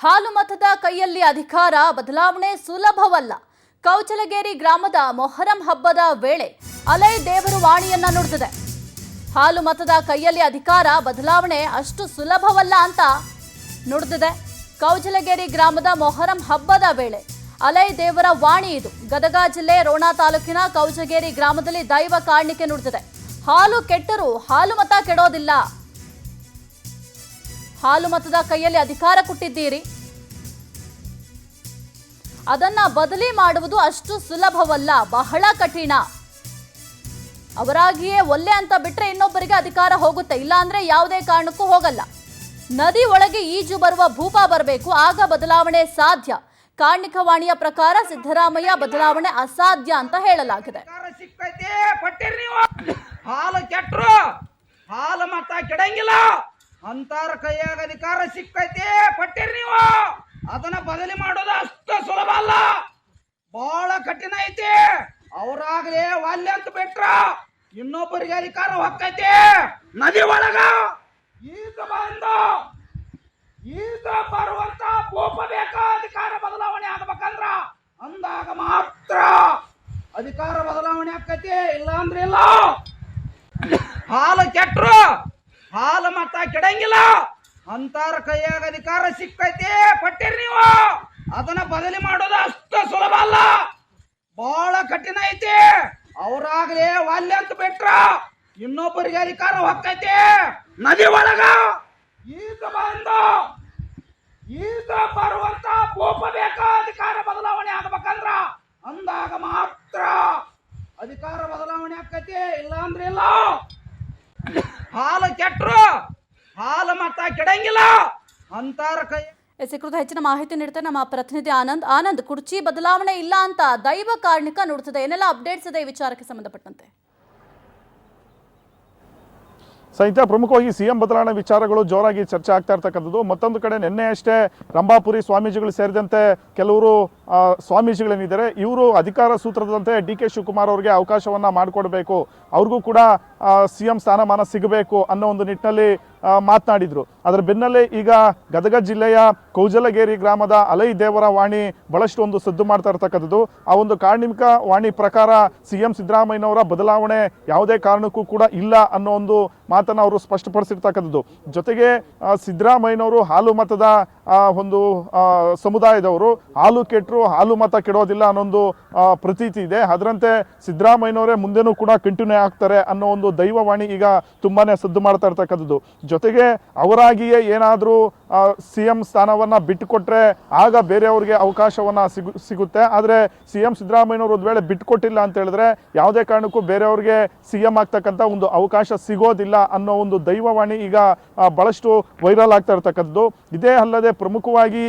ಹಾಲು ಮತದ ಕೈಯಲ್ಲಿ ಅಧಿಕಾರ ಬದಲಾವಣೆ ಸುಲಭವಲ್ಲ. ಕೌಚಲಗೇರಿ ಗ್ರಾಮದ ಮೊಹರಂ ಹಬ್ಬದ ವೇಳೆ ಅಲೈ ದೇವರು ವಾಣಿಯನ್ನ ನುಡಿದಿದೆ. ಹಾಲು ಮತದ ಕೈಯಲ್ಲಿ ಅಧಿಕಾರ ಬದಲಾವಣೆ ಅಷ್ಟು ಸುಲಭವಲ್ಲ ಅಂತ ನುಡಿದಿದೆ. ಕೌಚಲಗೇರಿ ಗ್ರಾಮದ ಮೊಹರಂ ಹಬ್ಬದ ವೇಳೆ ಅಲೈ ದೇವರ ವಾಣಿ ಇದು. ಗದಗ ಜಿಲ್ಲೆ ರೋಣ ತಾಲೂಕಿನ ಕೌಚಲಗೇರಿ ಗ್ರಾಮದಲ್ಲಿ ದೈವ ಕಾಣಿಕೆ ನುಡಿದಿದೆ. ಹಾಲು ಕೆಟ್ಟರೂ ಹಾಲು ಮತ ಕೆಡೋದಿಲ್ಲ. ಹಾಲು ಮತದ ಕೈಯಲ್ಲಿ ಅಧಿಕಾರ ಕೊಟ್ಟಿದ್ದೀರಿ, ಅದನ್ನ ಬದಲಿ ಮಾಡುವುದು ಅಷ್ಟು ಸುಲಭವಲ್ಲ, ಬಹಳ ಕಠಿಣ. ಅವರಾಗಿಯೇ ಒಲ್ಲೆ ಅಂತ ಬಿಟ್ರೆ ಇನ್ನೊಬ್ಬರಿಗೆ ಅಧಿಕಾರ ಹೋಗುತ್ತೆ, ಇಲ್ಲ ಅಂದ್ರೆ ಯಾವುದೇ ಕಾರಣಕ್ಕೂ ಹೋಗಲ್ಲ. ನದಿ ಒಳಗೆ ಈಜು ಬರುವ ಭೂಪ ಬರಬೇಕು, ಆಗ ಬದಲಾವಣೆ ಸಾಧ್ಯ. ಕಾರ್ಣಿಕವಾಣಿಯ ಪ್ರಕಾರ ಸಿದ್ದರಾಮಯ್ಯ ಬದಲಾವಣೆ ಅಸಾಧ್ಯ ಅಂತ ಹೇಳಲಾಗಿದೆ. ಹಾಲು ಕೆಟ್ಟರು ಹಾಲು ಮತ ಕೆಡಂಗಿಲ್ಲ ಅಂತಾರ ಕೈಯಾಗ ಅಧಿಕಾರ ಸಿಕ್ಕೈತಿ. ಪಟ್ಟಿರಿ ನೀವು, ಅದನ್ನ ಬದಲಿ ಮಾಡೋದು ಅಷ್ಟು ಸುಲಭ ಅಲ್ಲ, ಬಹಳ ಕಠಿಣ ಐತಿ. ಅವ್ರಾಗ್ಲೇ ವಾಲ್ಯ ಅಂತ ಬಿಟ್ರ ಇನ್ನೊಬ್ಬರಿಗೆ ಅಧಿಕಾರ ಹೊಕ್ಕೈತಿ. ನದಿ ಒಳಗ ಈಗ ಬಂದು ಈಗ ಬರುವಂತ ಭೂಪ ಬೇಕ ಅಧಿಕಾರ ಬದಲಾವಣೆ ಆಗ್ಬೇಕಂದ್ರ, ಅಂದಾಗ ಮಾತ್ರ ಅಧಿಕಾರ ಬದಲಾವಣೆ ಆಕೈತಿ, ಇಲ್ಲ ಅಂದ್ರೆ ಇಲ್ಲ. ಹಾಲು ಕೆಟ್ಟರು ಹಾಲು ಮತ ಕೆಡಂಗಿಲ್ಲ ಅಂತಾರ ಕೈಯಾಗ ಅಧಿಕಾರ ಸಿಕ್ಕೈತಿ. ಪಟ್ಟಿರಿ ನೀವು, ಅದನ್ನ ಬದಲಿ ಮಾಡೋದು ಅಷ್ಟು ಸುಲಭ ಅಲ್ಲ, ಬಹಳ ಕಠಿಣ ಐತಿ. ಅವ್ರಾಗ್ಲೇ ವಾಲ್ಯ ಅಂತ ಬಿಟ್ರ ಇನ್ನೊಬ್ಬರಿಗೆ ಅಧಿಕಾರ ಹೊಕ್ಕೈತಿ. ನದಿ ಒಳಗ ಈಗ ಬಂದು ಈಗ ಬರುವಂತ ಭೂಪ ಬೇಕ ಅಧಿಕಾರ ಬದಲಾವಣೆ ಆಗ್ಬೇಕಂದ್ರ, ಅಂದಾಗ ಮಾತ್ರ ಅಧಿಕಾರ ಬದಲಾವಣೆ ಆಕೈತಿ, ಇಲ್ಲ ಅಂದ್ರೆ ಇಲ್ಲ. ಹಾಲು ಕೆಟ್ಟರು ಹಾಲು ಮತ ಕೆಡಂಗಿಲ್ಲ ಅಂತಾರ ಕೈ. ಕುರಿತು ಹೆಚ್ಚಿನ ಮಾಹಿತಿ ನೀಡ್ತಾರೆ ನಮ್ಮ ಪ್ರತಿನಿಧಿ ಆನಂದ್. ಕುರ್ಚಿ ಬದಲಾವಣೆ ಇಲ್ಲ ಅಂತ ದೈವ ಕಾರ್ಣಿಕ ನುಡಿದಿದೆ, ಏನೆಲ್ಲ ಅಪ್ಡೇಟ್ಸ್ ಇದೆ ಈ ವಿಚಾರಕ್ಕೆ ಸಂಬಂಧಪಟ್ಟಂತೆ? ಸಹಿತ ಪ್ರಮುಖವಾಗಿ ಸಿಎಂ ಬದಲಾವಣೆ ವಿಚಾರಗಳು ಜೋರಾಗಿ ಚರ್ಚೆ ಆಗ್ತಾ ಇರ್ತಕ್ಕಂಥದ್ದು. ಮತ್ತೊಂದು ಕಡೆ ನಿನ್ನೆ ಅಷ್ಟೇ ರಂಭಾಪುರಿ ಸ್ವಾಮೀಜಿಗಳು ಸೇರಿದಂತೆ ಕೆಲವರು ಸ್ವಾಮೀಜಿಗಳೇನಿದ್ದಾರೆ ಇವರು ಅಧಿಕಾರ ಸೂತ್ರದಂತೆ ಡಿ ಕೆ ಶಿವಕುಮಾರ್ ಅವರಿಗೆ ಅವಕಾಶವನ್ನು ಮಾಡಿಕೊಡ್ಬೇಕು, ಅವ್ರಿಗೂ ಕೂಡ ಸಿಎಂ ಸ್ಥಾನಮಾನ ಸಿಗಬೇಕು ಅನ್ನೋ ಒಂದು ನಿಟ್ಟಿನಲ್ಲಿ ಮಾತನಾಡಿದ್ರು. ಅದರ ಬೆನ್ನಲ್ಲೇ ಈಗ ಗದಗ ಜಿಲ್ಲೆಯ ಕೌಜಲಗೇರಿ ಗ್ರಾಮದ ಅಲೈ ದೇವರ ವಾಣಿ ಬಹಳಷ್ಟು ಒಂದು ಸದ್ದು ಮಾಡ್ತಾ ಇರ್ತಕ್ಕಂಥದ್ದು. ಆ ಒಂದು ಕಾರ್ಣಿಕ ವಾಣಿ ಪ್ರಕಾರ ಸಿಎಂ ಸಿದ್ದರಾಮಯ್ಯನವರ ಬದಲಾವಣೆ ಯಾವುದೇ ಕಾರಣಕ್ಕೂ ಕೂಡ ಇಲ್ಲ ಅನ್ನೋ ಒಂದು ಮಾತನ್ನು ಅವರು ಸ್ಪಷ್ಟಪಡಿಸಿರ್ತಕ್ಕಂಥದ್ದು. ಜೊತೆಗೆ ಸಿದ್ದರಾಮಯ್ಯನವರು ಹಾಲು ಮತದ ಒಂದು ಸಮುದಾಯದವರು, ಹಾಲು ಕೆಟ್ಟರು ಹಾಲು ಮತ ಕೆಡೋದಿಲ್ಲ ಅನ್ನೊಂದು ಪ್ರತೀತಿ ಇದೆ. ಅದರಂತೆ ಸಿದ್ದರಾಮಯ್ಯನವರೇ ಮುಂದೆನೂ ಕೂಡ ಕಂಟಿನ್ಯೂ ಆಗ್ತಾರೆ ಅನ್ನೋ ಒಂದು ದೈವವಾಣಿ ಈಗ ತುಂಬಾನೇ ಸದ್ದು ಮಾಡ್ತಾ ಇರ್ತಕ್ಕಂಥದ್ದು. ಜೊತೆಗೆ ಅವರಾಗಿಯೇ ಏನಾದರೂ ಸಿಎಂ ಸ್ಥಾನವನ್ನ ಬಿಟ್ಟುಕೊಟ್ರೆ ಆಗ ಬೇರೆಯವ್ರಿಗೆ ಅವಕಾಶವನ್ನ ಸಿಗುತ್ತೆ. ಆದರೆ ಸಿಎಂ ಸಿದ್ದರಾಮಯ್ಯನವರು ಒಂದು ವೇಳೆ ಬಿಟ್ಟುಕೊಟ್ಟಿಲ್ಲ ಅಂತ ಹೇಳಿದ್ರೆ ಯಾವುದೇ ಕಾರಣಕ್ಕೂ ಬೇರೆಯವ್ರಿಗೆ ಸಿಎಂ ಆಗ್ತಕ್ಕಂಥ ಒಂದು ಅವಕಾಶ ಸಿಗೋದಿಲ್ಲ ಅನ್ನೋ ಒಂದು ದೈವವಾಣಿ ಈಗ ಬಹಳಷ್ಟು ವೈರಲ್ ಆಗ್ತಾ ಇರ್ತಕ್ಕಂಥದ್ದು. ಇದೇ ಅಲ್ಲದೆ ಪ್ರಮುಖವಾಗಿ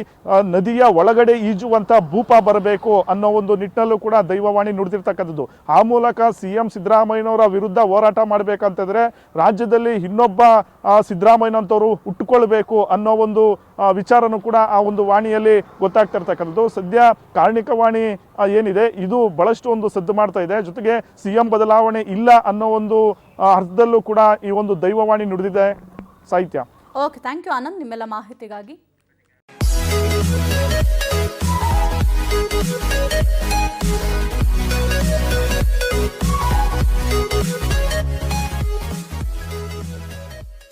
ನದಿಯ ಒಳಗಡೆ ಈಜುವಂತ ಭೂಪ ಬರಬೇಕು ಅನ್ನೋ ಒಂದು ನಿಟ್ಟಿನಲ್ಲೂ ಕೂಡ ದೈವವಾಣಿ ನುಡಿದಿರ್ತಕ್ಕಂಥದ್ದು. ಆ ಮೂಲಕ ಸಿಎಂ ಸಿದ್ದರಾಮಯ್ಯನವರ ವಿರುದ್ಧ ಹೋರಾಟ ಮಾಡಬೇಕಂತಂದ್ರೆ ರಾಜ್ಯದಲ್ಲಿ ಇನ್ನೊಬ್ಬ ಸಿದ್ದರಾಮಯ್ಯನಂತವರು ಹುಟ್ಟುಕೊಳ್ಬೇಕು ಅನ್ನೋ ಒಂದು ವಿಚಾರನೂ ಕೂಡ ಆ ಒಂದು ವಾಣಿಯಲ್ಲಿ ಗೊತ್ತಾಗ್ತಾ ಇರ್ತಕ್ಕಂಥದ್ದು. ಸದ್ಯ ಕಾರ್ಣಿಕ ವಾಣಿ ಏನಿದೆ ಇದು ಬಹಳಷ್ಟು ಒಂದು ಸದ್ದು ಮಾಡ್ತಾ ಇದೆ. ಜೊತೆಗೆ ಸಿಎಂ ಬದಲಾವಣೆ ಇಲ್ಲ ಅನ್ನೋ ಒಂದು ಅರ್ಥದಲ್ಲೂ ಕೂಡ ಈ ಒಂದು ದೈವವಾಣಿ ನುಡಿದಿದೆ. ಸಾಹಿತ್ಯ. ಓಕೆ, ಥ್ಯಾಂಕ್ ಯು ಆನಂದ್ ನಿಮ್ಮೆಲ್ಲ ಮಾಹಿತಿಗಾಗಿ.